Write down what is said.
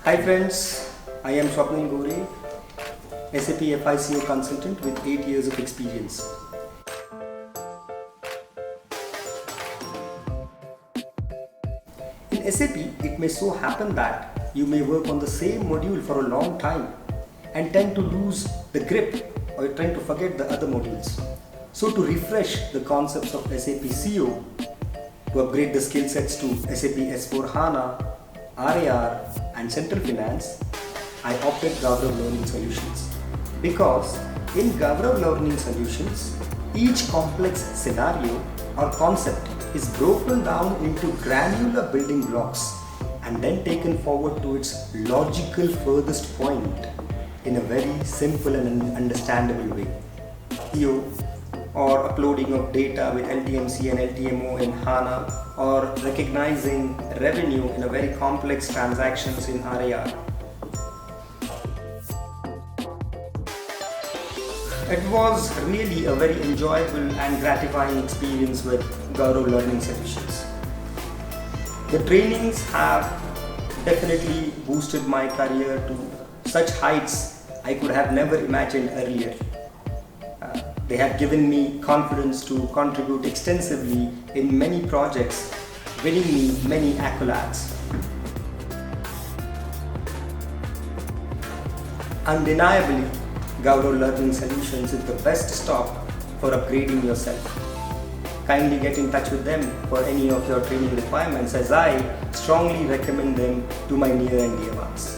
Hi friends, I am Swapnil Gore, SAP FICO consultant with 8 years of experience. In SAP, it may so happen that you may work on the same module for a long time and tend to lose the grip or tend to forget the other modules. So to refresh the concepts of SAP CO, to upgrade the skill sets to SAP S4 HANA, RAR and Central Finance, I opted Gaurav Learning Solutions. Because in Gaurav Learning Solutions, each complex scenario or concept is broken down into granular building blocks and then taken forward to its logical furthest point in a very simple and understandable way. SEO or uploading of data with LTMC and LTMO in HANA, or recognizing revenue in a very complex transactions in RAR. It was really a very enjoyable and gratifying experience with Gaurav Learning Solutions. The trainings have definitely boosted my career to such heights I could have never imagined earlier. They have given me confidence to contribute extensively in many projects, winning me many accolades. Undeniably, Gaurav Learning Solutions is the best stop for upgrading yourself. Kindly get in touch with them for any of your training requirements, as I strongly recommend them to my near and dear ones.